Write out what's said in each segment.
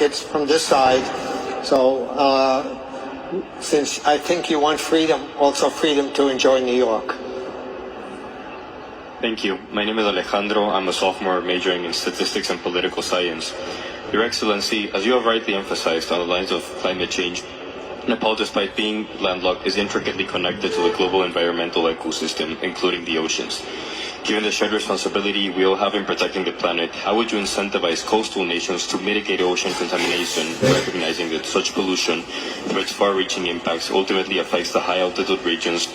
It's from this side. So since I think you want freedom, also freedom to enjoy New York. Thank you. My name is Alejandro. I'm a sophomore majoring in statistics and political science. Your Excellency, as you have rightly emphasized on the lines of climate change, Nepal, despite being landlocked, is intricately connected to the global environmental ecosystem, including the oceans. Given the shared responsibility we all have in protecting the planet, how would you incentivize coastal nations to mitigate ocean contamination, recognizing that such pollution, through its far-reaching impacts, ultimately affects the high-altitude regions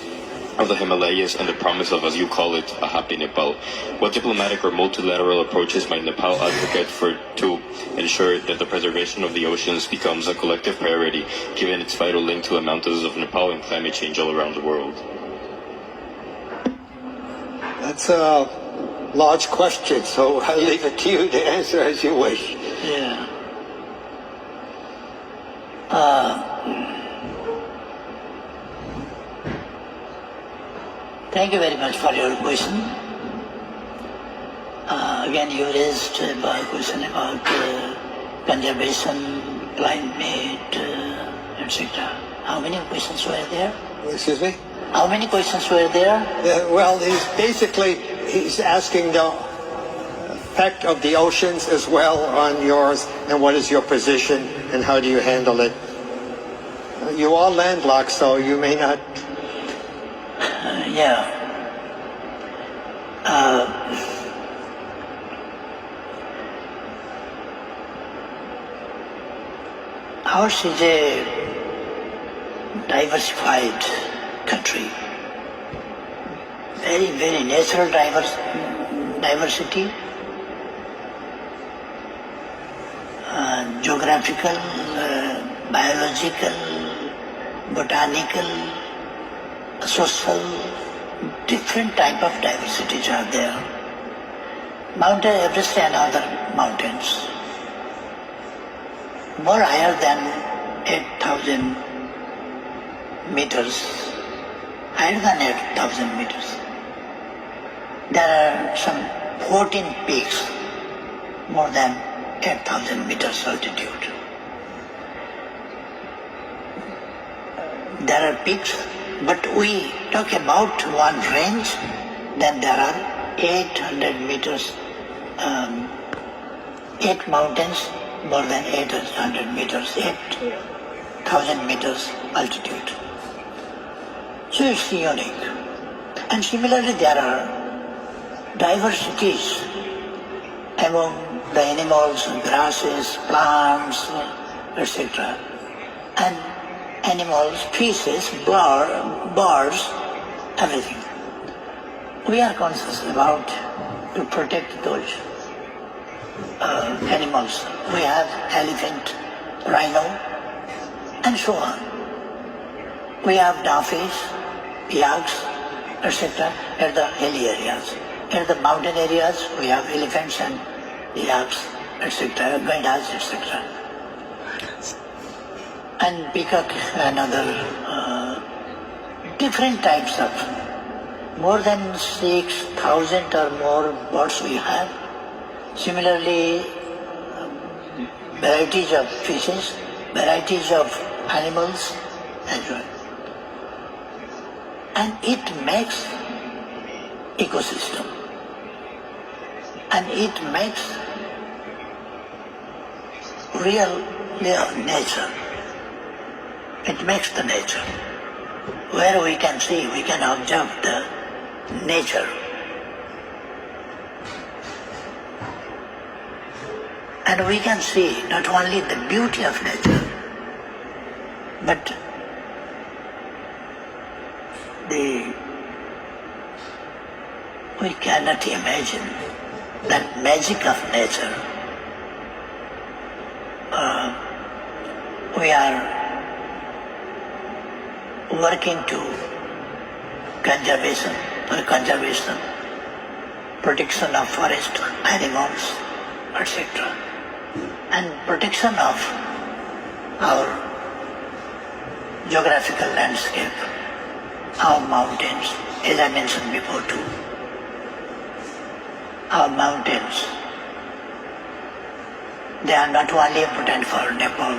of the Himalayas and the promise of, as you call it, a happy Nepal? What diplomatic or multilateral approaches might Nepal advocate for to ensure that the preservation of the oceans becomes a collective priority, given its vital link to the mountains of Nepal and climate change all around the world? That's a large question, so I'll leave it to you to answer as you wish. Yeah. Thank you very much for your question. Again, you raised a question about conservation, climate, etc. How many questions were there? Excuse me? How many questions were there? Well, he's asking the effect of the oceans as well on yours, and what is your position, and how do you handle it? You are landlocked, so you may not... Yeah. Ours is a diversified country. Very, very natural diversity, geographical, biological, botanical, social, different type of diversities are there. Mount Everest and other mountains, more higher than 8,000 meters, higher than 8,000 meters. There are some 14 peaks, more than 8,000 meters altitude. There are peaks, but we talk about one range, then there are 800 meters, 8 mountains, more than 800 meters, 8,000 meters altitude. So it's unique. And similarly, there are diversities among the animals, grasses, plants, etc. And animals, fishes, birds, everything. We are conscious about to protect those animals. We have elephant, rhino, and so on. We have dolphins, yaks, etc. at the hilly areas. In the mountain areas, we have elephants and yaks, etc., gandhas, etc. And peacock and other different types of, more than 6,000 or more birds we have. Similarly, varieties of fishes, varieties of animals as well. And it makes ecosystem. And it makes real nature. It makes the nature. Where we can see, we can observe the nature. And we can see not only the beauty of nature, but we cannot imagine that magic of nature. We are working to conservation, protection of forest, animals, etc. And protection of our geographical landscape, our mountains, as I mentioned before too. Our mountains, They are not only important for Nepal,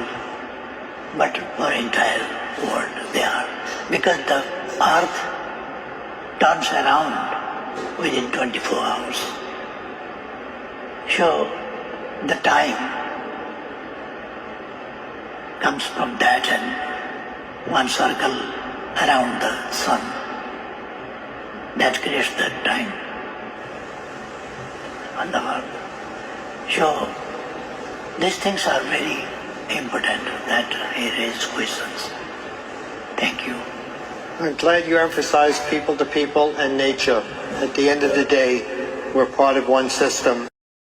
but for entire world they are. Because the earth turns around within 24 hours. So the time comes from that and one circle around the sun. That creates that time on the earth. So these things are very important that he raised questions. Thank you. I'm glad you emphasized people to people and nature. At the end of the day, we're part of one system.